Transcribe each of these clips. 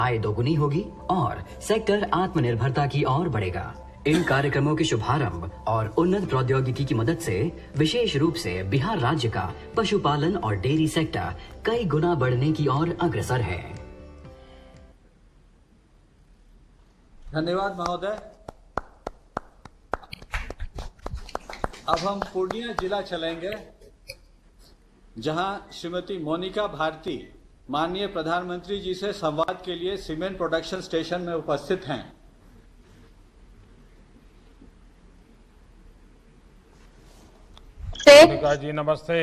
आय दोगुनी होगी और सेक्टर आत्मनिर्भरता की ओर बढ़ेगा। इन कार्यक्रमों के शुभारंभ और उन्नत प्रौद्योगिकी की मदद से विशेष रूप से बिहार राज्य का पशुपालन और डेयरी सेक्टर कई गुना बढ़ने की ओर अग्रसर है। धन्यवाद महोदय। अब हम पूर्णिया जिला चलेंगे, जहां श्रीमती मोनिका भारती माननीय प्रधानमंत्री जी से संवाद के लिए सीमेंट प्रोडक्शन स्टेशन में उपस्थित हैं। मोनिका जी नमस्ते।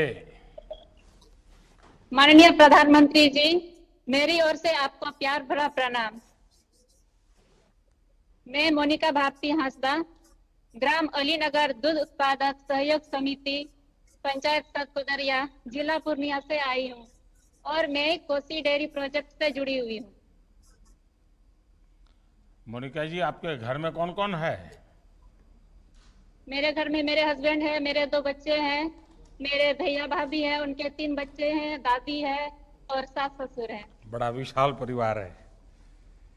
माननीय प्रधानमंत्री जी, मेरी ओर से आपको प्यार भरा प्रणाम। मैं मोनिका भारती हांसदा, ग्राम अलीनगर दूध उत्पादक सहयोग समिति, पंचायत सतकुदरिया, जिला पूर्णिया से आई हूँ और मैं कोसी डेयरी प्रोजेक्ट से जुड़ी हुई हूँ। मोनिका जी, आपके घर में कौन कौन है? मेरे घर में मेरे हस्बैंड है, मेरे 2 बच्चे हैं, मेरे भैया भाभी हैं, उनके 3 बच्चे हैं, दादी है और सास ससुर है। बड़ा विशाल परिवार है।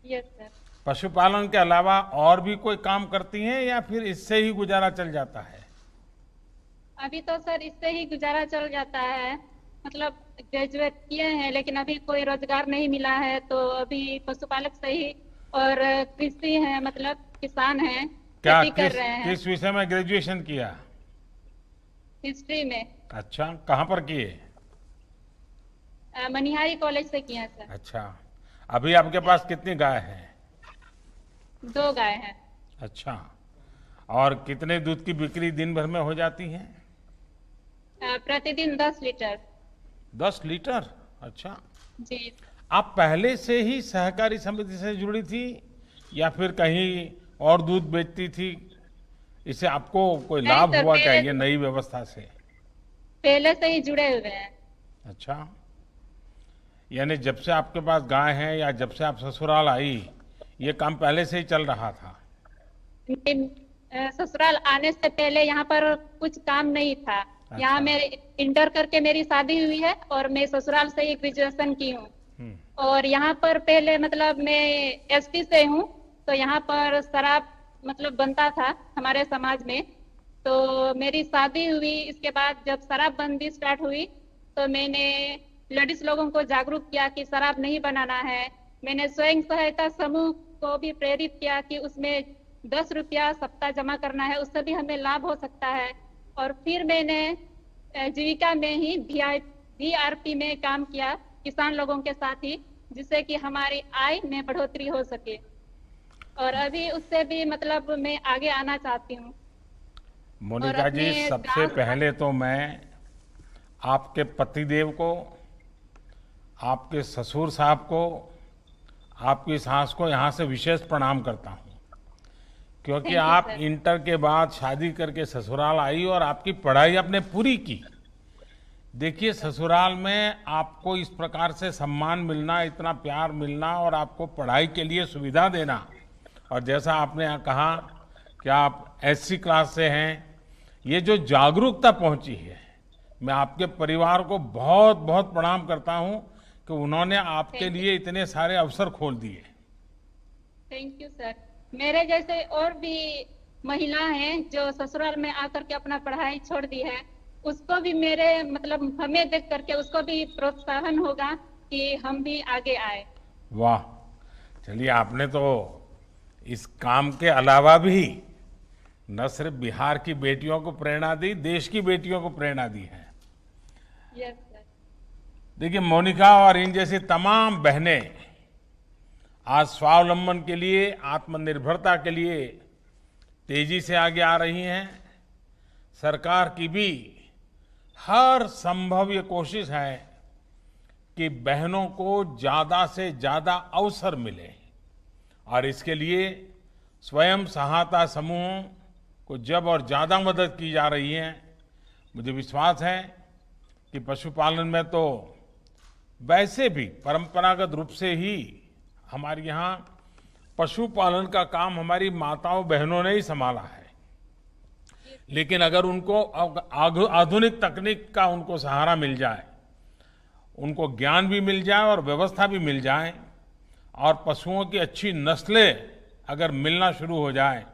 Yes sir. पशुपालन के अलावा और भी कोई काम करती हैं या फिर इससे ही गुजारा चल जाता है? अभी तो सर इससे ही गुजारा चल जाता है, मतलब ग्रेजुएट किए हैं लेकिन अभी कोई रोजगार नहीं मिला है, तो अभी पशुपालक से ही और कृषि है, मतलब किसान हैं, क्या खेती कर रहे हैं। किस विषय में ग्रेजुएशन किया? हिस्ट्री में। अच्छा, कहाँ पर किए? मनिहारी कॉलेज से किया सर। अच्छा, अभी आपके पास कितनी गाय हैं? 2 गाय हैं। अच्छा, और कितने दूध की बिक्री दिन भर में हो जाती है? प्रतिदिन 10 लीटर। 10 लीटर? अच्छा। जी। आप पहले से ही सहकारी समिति से जुड़ी थी या फिर कहीं और दूध बेचती थी? इससे आपको कोई नहीं लाभ सर, हुआ क्या ये नई व्यवस्था से? पहले से ही जुड़े हुए हैं। अच्छा, यानी जब से आपके पास गाय है या जब से आप ससुराल आई, ये काम पहले से ही चल रहा था? ससुराल आने से पहले यहाँ पर कुछ काम नहीं था। अच्छा। यहाँ मेरे इंटर करके मेरी शादी हुई है और मैं ससुराल से ही ग्रेजुएशन की हूँ। और यहाँ पर पहले मतलब मैं एसटी से हूँ, तो यहाँ पर शराब मतलब बनता था हमारे समाज में। तो मेरी शादी हुई, इसके बाद जब शराब बंदी स्टार्ट हुई तो मैंने लेडीज लोगों को जागरूक किया कि शराब नहीं बनाना है। मैंने स्वयं सहायता समूह को भी प्रेरित किया कि उसमें 10 रुपया सप्ताह जमा करना है, उससे भी हमें लाभ हो सकता है। और फिर मैंने जीविका में ही VRP में काम किया किसान लोगों के साथ ही, जिससे कि हमारी आय में बढ़ोतरी हो सके। और अभी उससे भी मतलब मैं आगे आना चाहती हूँ। मोनिका जी, सबसे पहले तो मैं आपके पतिदेव को, आपके ससुर साहब को, आपकी सास को यहाँ से विशेष प्रणाम करता हूँ, क्योंकि आप इंटर के बाद शादी करके ससुराल आई और आपकी पढ़ाई आपने पूरी की। देखिए, ससुराल में आपको इस प्रकार से सम्मान मिलना, इतना प्यार मिलना और आपको पढ़ाई के लिए सुविधा देना, और जैसा आपने कहा कि आप SC क्लास से हैं, ये जो जागरूकता पहुंची है, मैं आपके परिवार को बहुत बहुत प्रणाम करता हूं कि उन्होंने आपके लिए इतने सारे अवसर खोल दिए। Thank you sir. मेरे जैसे और भी महिला हैं जो ससुराल में आकर के अपना पढ़ाई छोड़ दी है, उसको भी मेरे मतलब हमें देख करके उसको भी प्रोत्साहन होगा कि हम भी आगे आए। वाह, चलिए, आपने तो इस काम के अलावा भी न सिर्फ बिहार की बेटियों को प्रेरणा दी, देश की बेटियों को प्रेरणा दी है। Yes sir. देखिए मोनिका और इन जैसी तमाम बहनें आज स्वावलंबन के लिए, आत्मनिर्भरता के लिए तेजी से आगे आ रही हैं। सरकार की भी हर संभव ये कोशिश है कि बहनों को ज्यादा से ज्यादा अवसर मिले, और इसके लिए स्वयं सहायता समूहों को जब और ज्यादा मदद की जा रही है। मुझे विश्वास है कि पशुपालन में तो वैसे भी परंपरागत रूप से ही हमारे यहाँ पशुपालन का काम हमारी माताओं बहनों ने ही संभाला है, लेकिन अगर उनको आधुनिक तकनीक का उनको सहारा मिल जाए, उनको ज्ञान भी मिल जाए और व्यवस्था भी मिल जाए, और पशुओं की अच्छी नस्लें अगर मिलना शुरू हो जाए,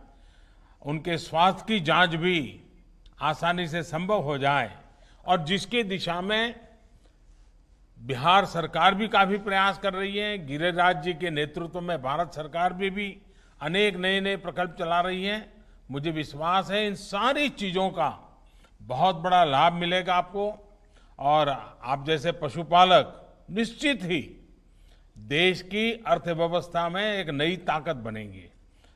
उनके स्वास्थ्य की जांच भी आसानी से संभव हो जाए, और जिसकी दिशा में बिहार सरकार भी काफी प्रयास कर रही है, गिरिराज जी के नेतृत्व में भारत सरकार भी अनेक नए नए प्रकल्प चला रही है। मुझे विश्वास है इन सारी चीजों का बहुत बड़ा लाभ मिलेगा आपको, और आप जैसे पशुपालक निश्चित ही देश की अर्थव्यवस्था में एक नई ताकत बनेंगे।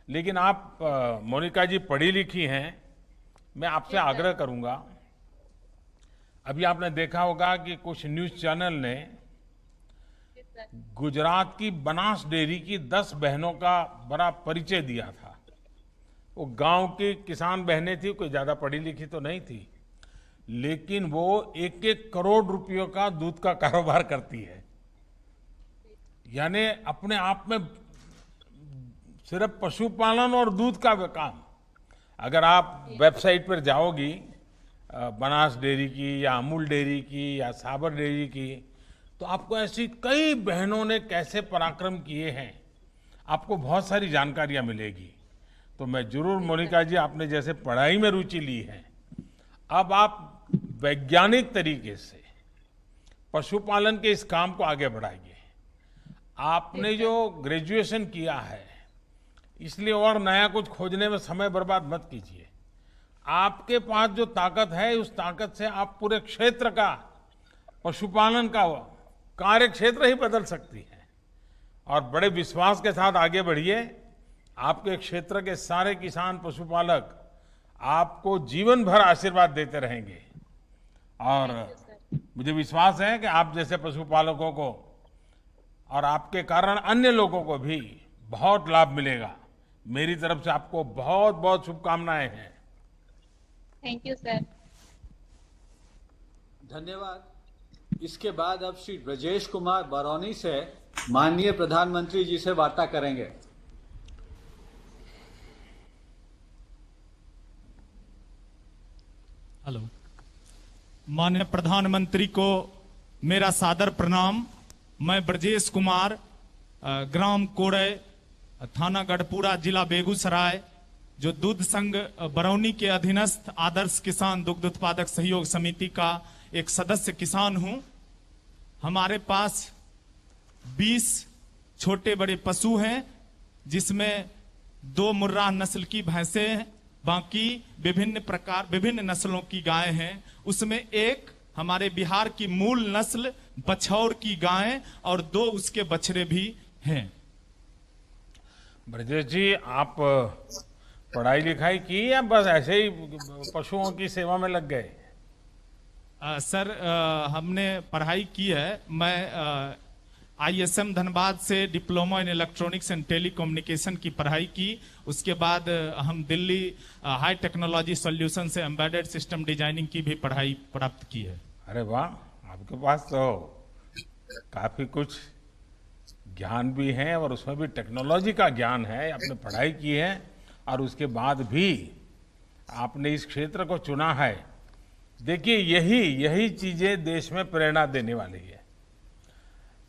लेकिन आप मोनिका जी पढ़ी लिखी हैं, मैं आपसे आग्रह करूंगा, अभी आपने देखा होगा कि कुछ न्यूज चैनल ने गुजरात की बनास डेयरी की 10 बहनों का बड़ा परिचय दिया था। वो गांव की किसान बहनें थी, कोई ज्यादा पढ़ी लिखी तो नहीं थी, लेकिन वो 1-1 करोड़ रुपयों का दूध का कारोबार करती है। यानी अपने आप में सिर्फ पशुपालन और दूध का काम। अगर आप वेबसाइट पर जाओगी बनास डेयरी की या अमूल डेयरी की या साबर डेयरी की, तो आपको ऐसी कई बहनों ने कैसे पराक्रम किए हैं, आपको बहुत सारी जानकारियां मिलेगी। तो मैं जरूर, मोनिका जी आपने जैसे पढ़ाई में रुचि ली है, अब आप वैज्ञानिक तरीके से पशुपालन के इस काम को आगे बढ़ाइए। आपने जो ग्रेजुएशन किया है, इसलिए और नया कुछ खोजने में समय बर्बाद मत कीजिए। आपके पास जो ताकत है, उस ताकत से आप पूरे क्षेत्र का, पशुपालन का कार्य क्षेत्र ही बदल सकती है। और बड़े विश्वास के साथ आगे बढ़िए। आपके क्षेत्र के सारे किसान पशुपालक आपको जीवन भर आशीर्वाद देते रहेंगे, और मुझे विश्वास है कि आप जैसे पशुपालकों को और आपके कारण अन्य लोगों को भी बहुत लाभ मिलेगा। मेरी तरफ से आपको बहुत बहुत शुभकामनाएं हैं। Thank you sir. धन्यवाद। इसके बाद अब श्री ब्रजेश कुमार बरौनी से माननीय प्रधानमंत्री जी से वार्ता करेंगे। हेलो, माननीय प्रधानमंत्री को मेरा सादर प्रणाम। मैं ब्रजेश कुमार, ग्राम कोड़े, थाना गढ़पुरा, जिला बेगूसराय, जो दूध संघ बरौनी के अधीनस्थ आदर्श किसान दुग्ध उत्पादक सहयोग समिति का एक सदस्य किसान हूं। हमारे पास 20 छोटे बड़े पशु हैं, जिसमें 2 मुर्राह नस्ल की भैंसें हैं, बाकी विभिन्न नस्लों की गाय हैं। उसमें एक हमारे बिहार की मूल नस्ल बछौर की गाय और 2 उसके बछड़े भी हैं। ब्रजेश जी, आप पढ़ाई लिखाई की या बस ऐसे ही पशुओं की सेवा में लग गए? सर, हमने पढ़ाई की है। मैं ISM धनबाद से diploma in electronics and telecommunication की पढ़ाई की। उसके बाद हम दिल्ली हाई टेक्नोलॉजी सॉल्यूशन से एम्बेडेड सिस्टम डिजाइनिंग की भी पढ़ाई प्राप्त की है। अरे वाह, आपके पास तो काफी कुछ ज्ञान भी है और उसमें भी टेक्नोलॉजी का ज्ञान है। आपने पढ़ाई की है और उसके बाद भी आपने इस क्षेत्र को चुना है। देखिए, यही चीजें देश में प्रेरणा देने वाली है।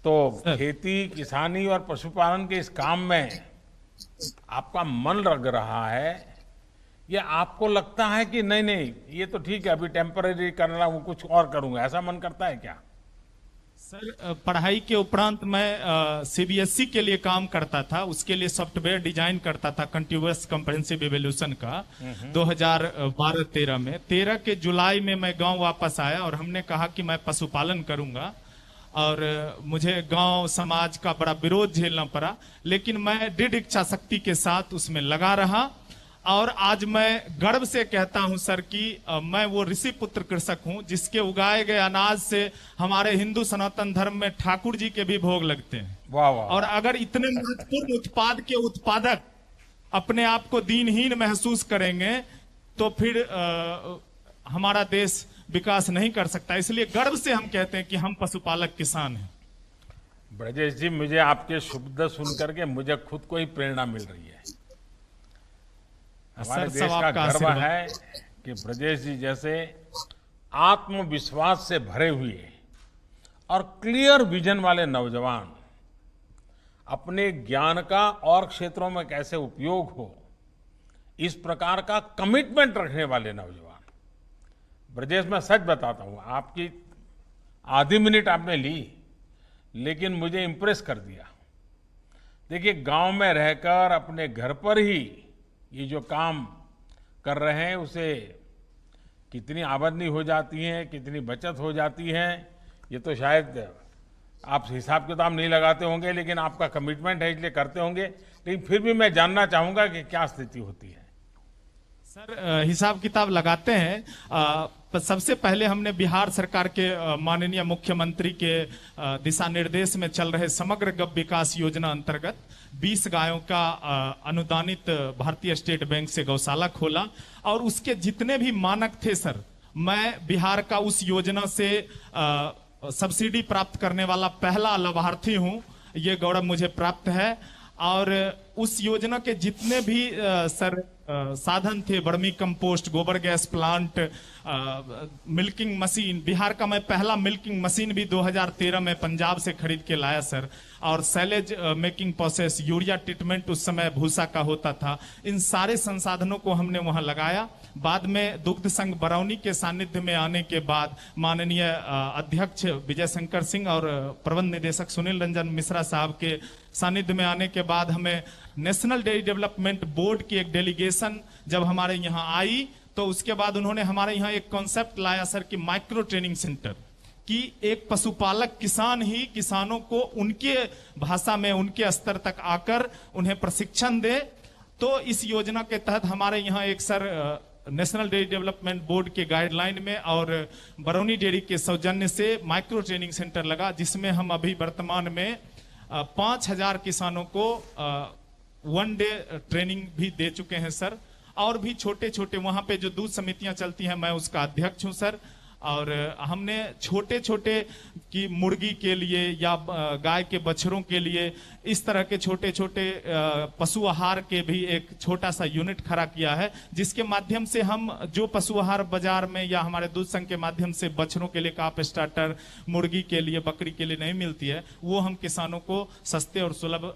तो खेती, किसानी और पशुपालन के इस काम में आपका मन लग रहा है, या आपको लगता है कि नहीं ये तो ठीक है, अभी टेम्पररी कर रहा हूं, कुछ और करूंगा, ऐसा मन करता है क्या? सर, पढ़ाई के उपरांत मैं CBSE के लिए काम करता था। उसके लिए सॉफ्टवेयर डिजाइन करता था कंटिन्यूअस कॉम्प्रिहेंसिव इवैल्यूएशन का 2012-13 में। 13 के जुलाई में मैं गांव वापस आया और हमने कहा कि मैं पशुपालन करूंगा, और मुझे गांव समाज का बड़ा विरोध झेलना पड़ा, लेकिन मैं दृढ़ इच्छा शक्ति के साथ उसमें लगा रहा। और आज मैं गर्व से कहता हूं सर कि मैं वो ऋषि पुत्र कृषक हूं जिसके उगाए गए अनाज से हमारे हिंदू सनातन धर्म में ठाकुर जी के भी भोग लगते हैं। वाह वाह। और अगर इतने महत्वपूर्ण उत्पाद के उत्पादक अपने आप को दीनहीन महसूस करेंगे तो फिर हमारा देश विकास नहीं कर सकता। इसलिए गर्व से हम कहते हैं कि हम पशुपालक किसान हैं। ब्रजेश जी, मुझे आपके शब्द सुनकर के मुझे खुद को ही प्रेरणा मिल रही है। हमारे देश का गर्व है कि ब्रजेश जी जैसे आत्मविश्वास से भरे हुए और क्लियर विजन वाले नौजवान अपने ज्ञान का और क्षेत्रों में कैसे उपयोग हो, इस प्रकार का कमिटमेंट रखने वाले नौजवान। ब्रजेश, मैं सच बताता हूं, आपकी आधी मिनट आपने ली, लेकिन मुझे इम्प्रेस कर दिया। देखिए, गांव में रहकर अपने घर पर ही ये जो काम कर रहे हैं, उसे कितनी आमदनी हो जाती है, कितनी बचत हो जाती है, ये तो शायद आप हिसाब किताब नहीं लगाते होंगे, लेकिन आपका कमिटमेंट है इसलिए करते होंगे। लेकिन फिर भी मैं जानना चाहूंगा कि क्या स्थिति होती है। सर, हिसाब किताब लगाते हैं। सबसे पहले हमने बिहार सरकार के माननीय मुख्यमंत्री के दिशा निर्देश में चल रहे समग्र विकास योजना अंतर्गत 20 गायों का अनुदानित भारतीय स्टेट बैंक से गौशाला खोला, और उसके जितने भी मानक थे सर, मैं बिहार का उस योजना से सब्सिडी प्राप्त करने वाला पहला लाभार्थी हूं। ये गौरव मुझे प्राप्त है। और उस योजना के जितने भी सर साधन थे, वर्मी कंपोस्ट, गोबर gas plant, milking machine, Bihar का मैं पहला मिल्किंग मशीन भी 2013 में पंजाब से खरीद के लाया सर। और silage making process, urea treatment उस समय भूसा का होता था। इन सारे संसाधनों को हमने वहां लगाया। बाद में दुग्ध संघ बरौनी के सानिध्य में आने के बाद माननीय अध्यक्ष विजय शंकर सिंह और प्रबंध निदेशक सुनील रंजन मिश्रा साहब के सानिध्य में आने के बाद हमें नेशनल डेयरी डेवलपमेंट बोर्ड की एक डेलीगेशन जब हमारे यहाँ आई, तो उसके बाद उन्होंने हमारे यहाँ एक कॉन्सेप्ट लाया सर कि माइक्रो ट्रेनिंग सेंटर, कि एक पशुपालक किसान ही किसानों को उनके भाषा में उनके स्तर तक आकर उन्हें प्रशिक्षण दे। तो इस योजना के तहत हमारे यहाँ एक sir national dairy development board के गाइडलाइन में और बरौनी डेयरी के सौजन्य से माइक्रो ट्रेनिंग सेंटर लगा, जिसमें हम अभी वर्तमान में 5000 किसानों को 1 डे ट्रेनिंग भी दे चुके हैं सर। और भी छोटे छोटे वहां पे जो दूध समितियां चलती हैं, मैं उसका अध्यक्ष हूं सर। और हमने छोटे छोटे की मुर्गी के लिए या गाय के बछड़ों के लिए इस तरह के छोटे छोटे पशु आहार के भी एक छोटा सा यूनिट खड़ा किया है, जिसके माध्यम से हम जो पशु आहार बाजार में या हमारे दूध संघ के माध्यम से बछड़ों के लिए काप स्टार्टर, मुर्गी के लिए, बकरी के लिए नहीं मिलती है, वो हम किसानों को सस्ते और सुलभ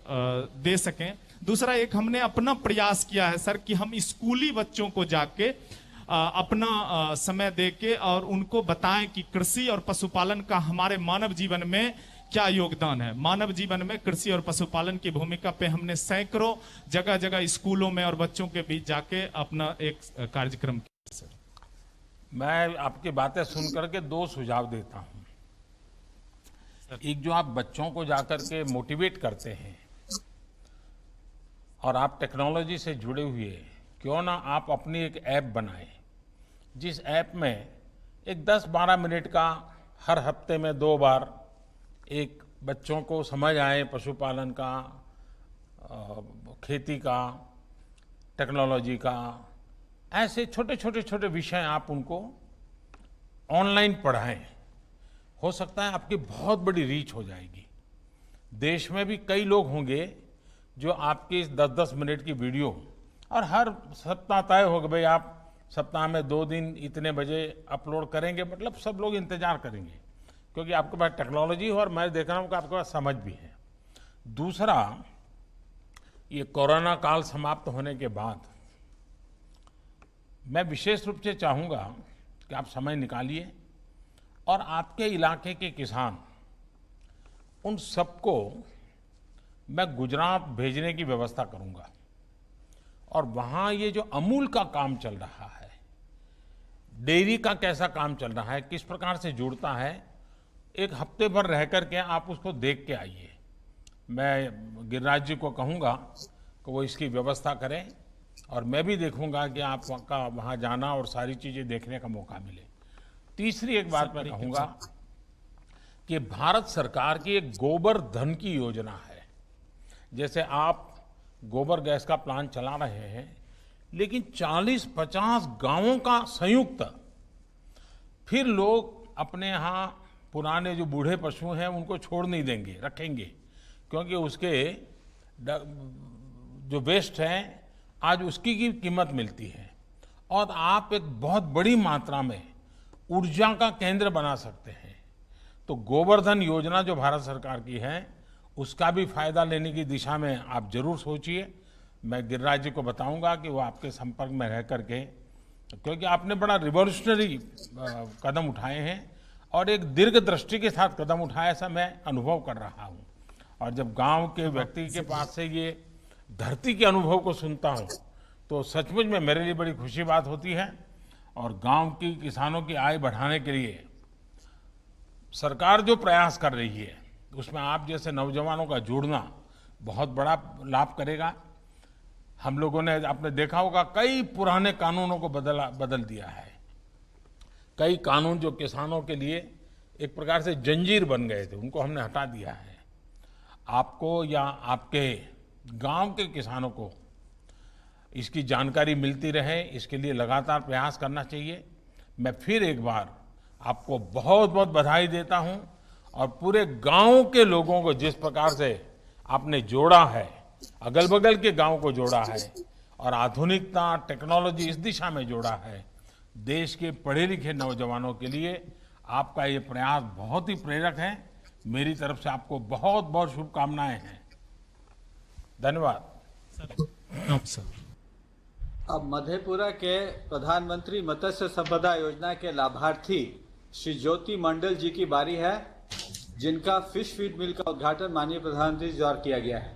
दे सकें। दूसरा एक हमने अपना प्रयास किया है सर कि हम स्कूली बच्चों को जाके अपना समय देके और उनको बताएं कि कृषि और पशुपालन का हमारे मानव जीवन में क्या योगदान है। मानव जीवन में कृषि और पशुपालन की भूमिका पे हमने सैकड़ों जगह जगह स्कूलों में और बच्चों के बीच जाके अपना एक कार्यक्रम किया सर। मैं आपकी बातें सुन करके 2 सुझाव देता हूं। एक, जो आप बच्चों को जाकर के मोटिवेट करते हैं और आप टेक्नोलॉजी से जुड़े हुए, क्यों ना आप अपनी एक ऐप बनाएं, जिस ऐप में एक 10-12 मिनट का हर हफ्ते में 2 बार एक बच्चों को समझ आए पशुपालन का, खेती का, टेक्नोलॉजी का, ऐसे छोटे छोटे छोटे विषय आप उनको ऑनलाइन पढ़ाएं। हो सकता है आपकी बहुत बड़ी रीच हो जाएगी। देश में भी कई लोग होंगे जो आपकी इस 10-10 मिनट की वीडियो, और हर सप्ताह तय होगा भाई आप सप्ताह में 2 दिन इतने बजे अपलोड करेंगे, मतलब सब लोग इंतजार करेंगे, क्योंकि आपके पास टेक्नोलॉजी हो और मैं देख रहा हूं कि आपके पास समझ भी है। दूसरा, ये कोरोना काल समाप्त होने के बाद मैं विशेष रूप से चाहूंगा कि आप समय निकालिए और आपके इलाके के किसान, उन सबको मैं गुजरात भेजने की व्यवस्था करूंगा। और वहां ये जो अमूल का काम चल रहा है, डेयरी का कैसा काम चल रहा है, किस प्रकार से जुड़ता है, एक हफ्ते भर रह करके आप उसको देख के आइए। मैं गिरिराज जी को कहूंगा कि वो इसकी व्यवस्था करें, और मैं भी देखूंगा कि आपका वहां जाना और सारी चीजें देखने का मौका मिले। तीसरी एक बात मैं कहूंगा कि भारत सरकार की एक गोबर धन की योजना है। जैसे आप गोबर गैस का प्लांट चला रहे हैं, लेकिन 40-50 गांवों का संयुक्त, फिर लोग अपने यहाँ पुराने जो बूढ़े पशु हैं उनको छोड़ नहीं देंगे, रखेंगे, क्योंकि उसके जो वेस्ट हैं आज उसकी की कीमत मिलती है। और आप एक बहुत बड़ी मात्रा में ऊर्जा का केंद्र बना सकते हैं। तो गोवर्धन योजना जो भारत सरकार की है, उसका भी फायदा लेने की दिशा में आप जरूर सोचिए। मैं गिरिराज जी को बताऊंगा कि वो आपके संपर्क में रह करके, क्योंकि आपने बड़ा रिवॉल्यूशनरी कदम उठाए हैं और एक दीर्घ दृष्टि के साथ कदम उठाया, ऐसा मैं अनुभव कर रहा हूं। और जब गांव के व्यक्ति के पास से ये धरती के अनुभव को सुनता हूं तो सचमुच में मेरे लिए बड़ी खुशी बात होती है। और गांव की किसानों की आय बढ़ाने के लिए सरकार जो प्रयास कर रही है उसमें आप जैसे नौजवानों का जुड़ना बहुत बड़ा लाभ करेगा। हम लोगों ने, आपने देखा होगा, कई पुराने कानूनों को बदल दिया है। कई कानून जो किसानों के लिए एक प्रकार से जंजीर बन गए थे, उनको हमने हटा दिया है। आपको या आपके गांव के किसानों को इसकी जानकारी मिलती रहे, इसके लिए लगातार प्रयास करना चाहिए। मैं फिर एक बार आपको बहुत बहुत बधाई देता हूं और पूरे गांव के लोगों को जिस प्रकार से आपने जोड़ा है, अगल बगल के गांव को जोड़ा है और आधुनिकता, टेक्नोलॉजी इस दिशा में जोड़ा है, देश के पढ़े लिखे नौजवानों के लिए आपका ये प्रयास बहुत ही प्रेरक है। मेरी तरफ से आपको बहुत बहुत शुभकामनाएं हैं। धन्यवाद। अब मधेपुरा के प्रधानमंत्री मत्स्य संपदा योजना के लाभार्थी श्री ज्योति मंडल जी की बारी है, जिनका फिश फीड मिल का उद्घाटन माननीय प्रधानमंत्री जी द्वारा किया गया है।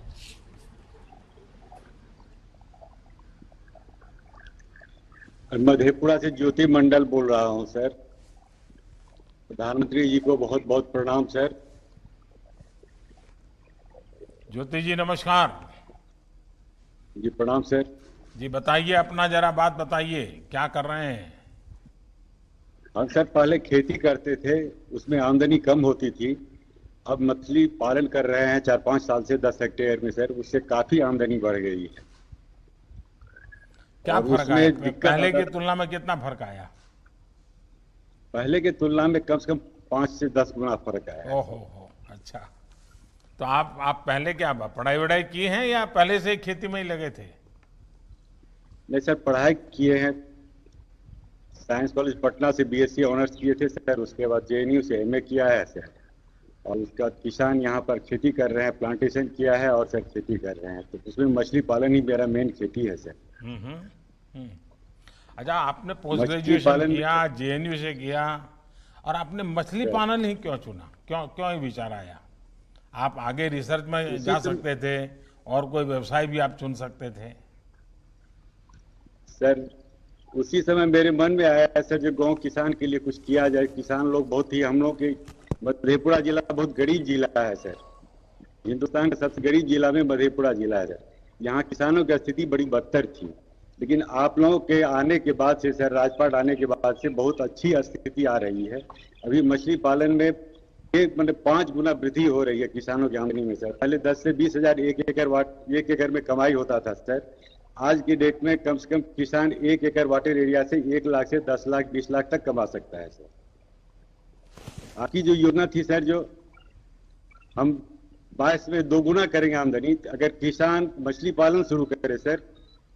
मधेपुरा से ज्योति मंडल बोल रहा हूं सर। प्रधानमंत्री जी को बहुत बहुत प्रणाम सर। ज्योति जी नमस्कार। जी प्रणाम सर। जी बताइए, अपना जरा बात बताइए, क्या कर रहे हैं? हम सर पहले खेती करते थे, उसमें आमदनी कम होती थी। अब मछली पालन कर रहे हैं 4-5 साल से 10 हेक्टेयर में सर, उससे काफी आमदनी बढ़ गई है। क्या फर्क आया? पहले की तुलना में कितना फर्क आया? पहले की तुलना में कम से कम 5 से 10 गुना फर्क आया। ओहो, अच्छा। तो आप पहले क्या पढ़ाई वढ़ाई की है या पहले से खेती में ही लगे थे? नहीं सर, पढ़ाई किए हैं। साइंस कॉलेज पटना से बीएससी ऑनर्स किए थे सर, उसके बाद जेएनयू से एमए किया है सर। और उसका किसान यहाँ पर खेती कर रहे हैं, प्लांटेशन किया है और सर खेती कर रहे हैं। तो उसमें मछली पालन ही मेरा मेन खेती है सर। अच्छा, आपने पोस्ट ग्रेजुएशन किया, जेएनयू से किया, और आपने मछली पालन ही क्यों चुना? क्यों ही विचार आया? आप आगे रिसर्च में जा सकते थे और कोई व्यवसाय भी आप चुन सकते थे। सर उसी समय मेरे मन में आया सर, जो गांव किसान के लिए कुछ किया जाए। किसान लोग बहुत ही, हम लोग के मधेपुरा जिला बहुत गरीब जिला है सर। हिंदुस्तान का सबसे गरीब जिला में मधेपुरा जिला है सर। यहाँ किसानों की स्थिति बड़ी बदतर थी, लेकिन आप लोगों के आने के बाद से सर, राजपाट आने के बाद से बहुत अच्छी स्थिति आ रही है। अभी मछली पालन में 5 गुना वृद्धि हो रही है किसानों की आमदनी में सर। पहले 10 से 20 हजार एक एकड़ में कमाई होता था सर। आज की डेट में कम से कम किसान 1 एकड़ वाटर एरिया से 1 लाख से 10 लाख 20 लाख तक कमा सकता है सर। आपकी जो योजना थी सर, जो हम 22 में 2 गुना करेंगे आमदनी, अगर किसान मछली पालन शुरू करे सर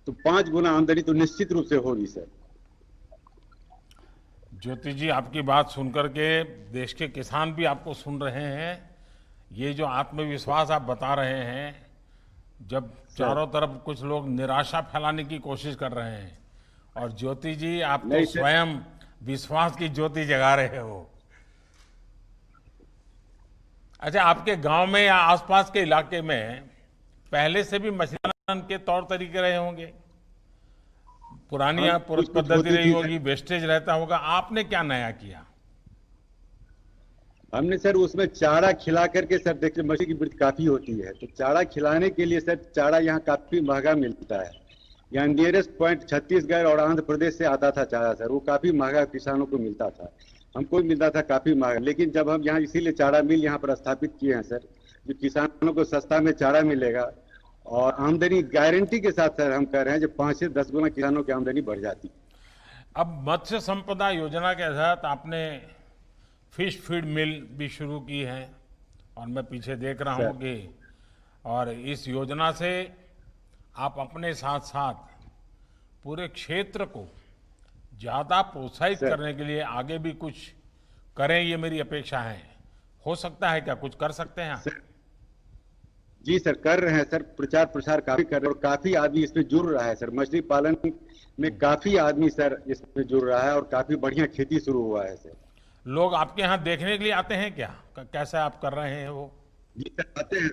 तो 5 गुना आमदनी तो निश्चित रूप से होगी सर। ज्योति जी, आपकी बात सुनकर के देश के किसान भी आपको सुन रहे हैं। ये जो आत्मविश्वास आप बता रहे हैं, जब चारों तरफ कुछ लोग निराशा फैलाने की कोशिश कर रहे हैं, और ज्योति जी आप तो स्वयं विश्वास की ज्योति जगा रहे हो। अच्छा, आपके गांव में या आसपास के इलाके में पहले से भी मछली पालन के तौर तरीके रहे होंगे? पुरानी पद्धति रही होगी, वेस्टेज रहता होगा। आपने क्या नया किया? हमने सर उसमें चारा खिला करके सर, देखिए मछली की वृद्धि काफी होती है, तो चारा खिलाने के लिए सर चारा यहाँ काफी महंगा मिलता है। यहाँ नियरेस्ट पॉइंट छत्तीसगढ़ और आंध्र प्रदेश से आता था चारा सर, वो काफी महंगा किसानों को मिलता था, हमको मिलता था काफी महंगा। लेकिन जब हम यहाँ इसीलिए चारा मिल यहाँ पर स्थापित किए हैं सर, जो किसानों को सस्ता में चारा मिलेगा और आमदनी गारंटी के साथ सर हम कह रहे हैं, जो 5 से 10 गुना किसानों की आमदनी बढ़ जाती। अब मत्स्य संपदा योजना के तहत आपने फिश फीड मिल भी शुरू की है, और मैं पीछे देख रहा हूं कि, और इस योजना से आप अपने साथ साथ पूरे क्षेत्र को ज्यादा प्रोत्साहित करने के लिए आगे भी कुछ करें, ये मेरी अपेक्षा है। हो सकता है क्या? कुछ कर सकते हैं? जी सर, कर रहे हैं सर, प्रचार प्रसार काफी कर रहे हैं और काफी आदमी इसमें जुड़ रहा है सर। मछली पालन में काफी आदमी सर इसमें जुड़ रहा है और काफी बढ़िया खेती शुरू हुआ है सर। लोग आपके यहाँ देखने के लिए आते हैं क्या, कैसे आप कर रहे हैं वो? जी सर आते हैं।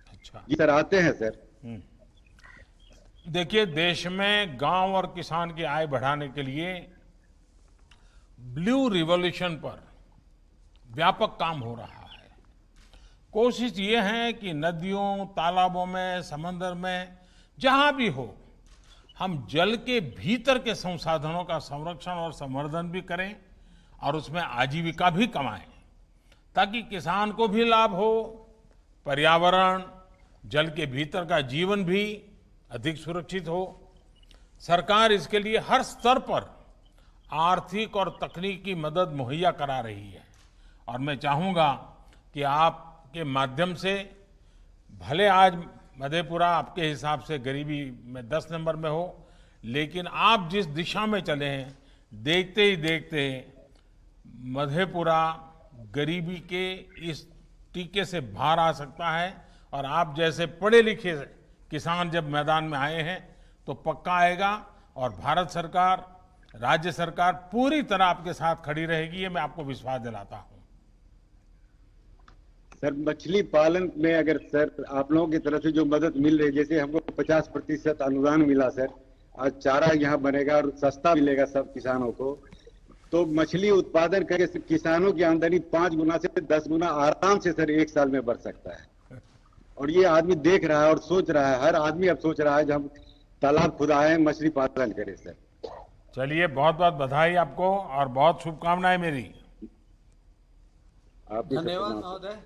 अच्छा। जी सर आते हैं सर। देखिए, देश में गांव और किसान की आय बढ़ाने के लिए ब्लू रिवॉल्यूशन पर व्यापक काम हो रहा है। कोशिश ये है कि नदियों, तालाबों में, समंदर में, जहां भी हो, हम जल के भीतर के संसाधनों का संरक्षण और संवर्धन भी करें और उसमें आजीविका भी कमाएं, ताकि किसान को भी लाभ हो, पर्यावरण, जल के भीतर का जीवन भी अधिक सुरक्षित हो। सरकार इसके लिए हर स्तर पर आर्थिक और तकनीकी मदद मुहैया करा रही है और मैं चाहूंगा कि आपके माध्यम से, भले आज मधेपुरा आपके हिसाब से गरीबी में 10 नंबर में हो, लेकिन आप जिस दिशा में चले हैं, देखते ही देखते मधेपुरा गरीबी के इस टीके से बाहर आ सकता है और आप जैसे पढ़े लिखे किसान जब मैदान में आए हैं तो पक्का आएगा और भारत सरकार, राज्य सरकार पूरी तरह आपके साथ खड़ी रहेगी, ये मैं आपको विश्वास दिलाता हूं। सर मछली पालन में अगर सर आप लोगों की तरफ से जो मदद मिल रही है, जैसे हमको 50% अनुदान मिला सर, आज चारा यहाँ बनेगा और सस्ता मिलेगा सब किसानों को, तो मछली उत्पादन करके किसानों की आमदनी 5 गुना से 10 गुना आराम से सर 1 साल में बढ़ सकता है। और ये आदमी देख रहा है और सोच रहा है, हर आदमी अब सोच रहा है जब हम तालाब खुदाएं, मछली पालन करें सर। चलिए, बहुत बहुत बधाई आपको और बहुत शुभकामनाएं मेरी। धन्यवाद महोदय।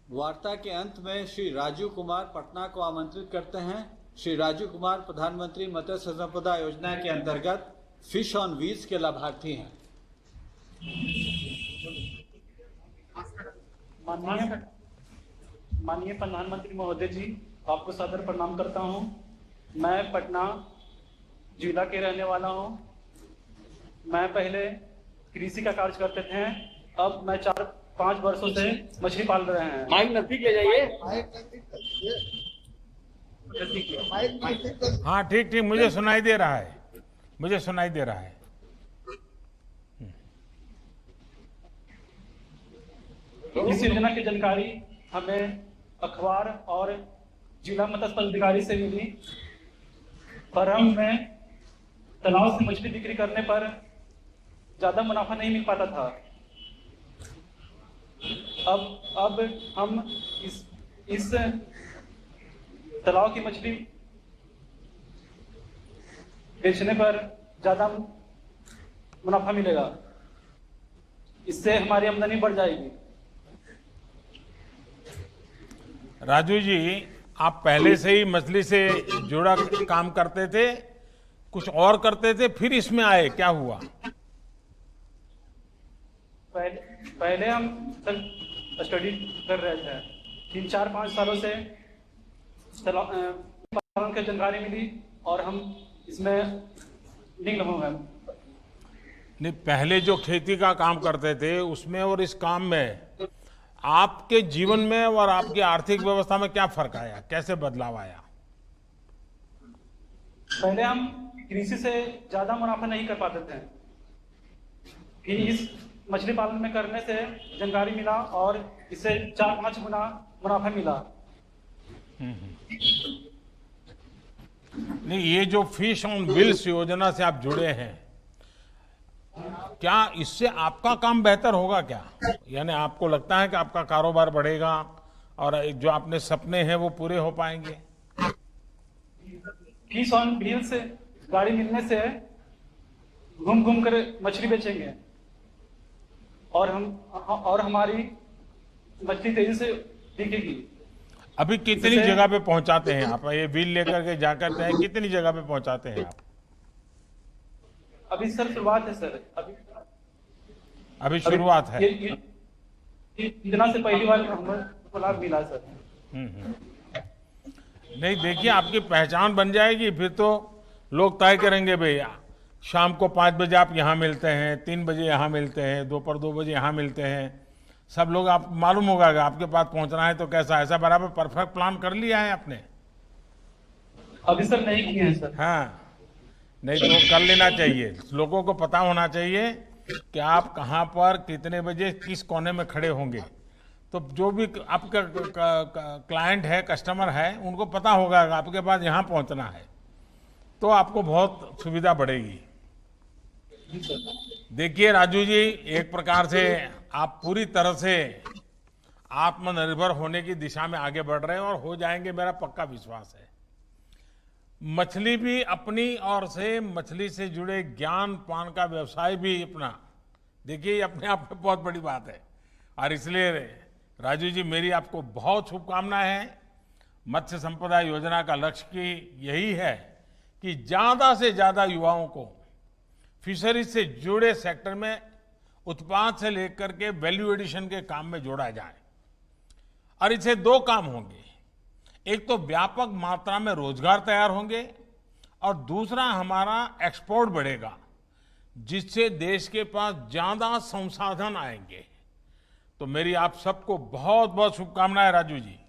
वार्ता के अंत में श्री राजू कुमार पटना को आमंत्रित करते हैं। श्री राजू कुमार प्रधानमंत्री मत्स्य संपदा योजना के अंतर्गत फिश ऑन व्हील्स के लाभार्थी हैं। माननीय प्रधानमंत्री महोदय जी, आपको सादर प्रणाम करता हूं। मैं पटना जिला के रहने वाला हूं। मैं पहले कृषि का कार्य करते थे, अब मैं 4-5 वर्षों से मछली पाल रहे हैं। माइक नजदीक ले जाइए। हाँ, ठीक ठीक, मुझे सुनाई दे रहा है, मुझे सुनाई दे रहा है। इस योजना की जानकारी हमें अखबार और जिला मत्स्य पदाधिकारी से मिली, पर हमें तालाब से मछली बिक्री करने पर ज्यादा मुनाफा नहीं मिल पाता था। अब हम इस तालाब की मछली बेचने पर ज्यादा मुनाफा मिलेगा, इससे हमारी आमदनी बढ़ जाएगी। राजू जी, आप पहले से ही मछली से जुड़ा काम करते थे, कुछ और करते थे, फिर इसमें आए, क्या हुआ? पहले हम स्टडी कर रहे थे, 3-4-5 सालों से पालन की जानकारी मिली और हम इसमें निकल गए। नहीं, पहले जो खेती का काम करते थे उसमें और इस काम में आपके जीवन में और आपकी आर्थिक व्यवस्था में क्या फर्क आया, कैसे बदलाव आया? पहले हम कृषि से ज्यादा मुनाफा नहीं कर पाते थे, फिर इस मछली पालन में करने से जानकारी मिला और इससे 4-5 गुना मुनाफा मिला। नहीं, ये जो फिश ऑन व्हील्स योजना से आप जुड़े हैं, क्या इससे आपका काम बेहतर होगा क्या? यानी आपको लगता है कि आपका कारोबार बढ़ेगा और जो आपने सपने हैं वो पूरे हो पाएंगे? फिश ऑन व्हील्स से गाड़ी मिलने से घूम घूम कर मछली बेचेंगे और हमारी मछली तेजी से बिकेगी। अभी कितनी जगह पे पहुंचाते हैं आप? ये व्हील लेकर के जाकर के कितनी जगह पे पहुंचाते हैं आप? अभी सर शुरुआत है सर, अभी शुरुआत है। इतना से पहली बार हमको लाभ मिला सर। नहीं, देखिए, आपकी पहचान बन जाएगी, फिर तो लोग तय करेंगे भैया शाम को 5 बजे आप यहाँ मिलते हैं, 3 बजे यहाँ मिलते हैं, दोपहर 2 बजे यहाँ मिलते हैं, सब लोग आप मालूम होगा कि आपके पास पहुंचना है तो कैसा, ऐसा बराबर परफेक्ट प्लान कर लिया है आपने? अभी सर नहीं किए हैं सर। हाँ, नहीं तो कर लेना चाहिए। लोगों को पता होना चाहिए कि आप कहाँ पर कितने बजे किस कोने में खड़े होंगे। तो जो भी आपका क्लाइंट है, कस्टमर है, उनको पता होगा कि आपके पास यहाँ पहुँचना है, तो आपको बहुत सुविधा बढ़ेगी। देखिए राजू जी, एक प्रकार से आप पूरी तरह से आत्मनिर्भर होने की दिशा में आगे बढ़ रहे हैं और हो जाएंगे, मेरा पक्का विश्वास है। मछली भी अपनी ओर से, मछली से जुड़े ज्ञान पान का व्यवसाय भी अपना, देखिए ये अपने आप में बहुत बड़ी बात है। और इसलिए राजू जी, मेरी आपको बहुत शुभकामनाएं हैं। मत्स्य संपदा योजना का लक्ष्य की यही है कि ज्यादा से ज्यादा युवाओं को फिशरीज से जुड़े सेक्टर में उत्पाद से लेकर के वैल्यू एडिशन के काम में जोड़ा जाए। और इससे दो काम होंगे, एक तो व्यापक मात्रा में रोजगार तैयार होंगे और दूसरा हमारा एक्सपोर्ट बढ़ेगा, जिससे देश के पास ज्यादा संसाधन आएंगे। तो मेरी आप सबको बहुत बहुत शुभकामनाएं राजू जी।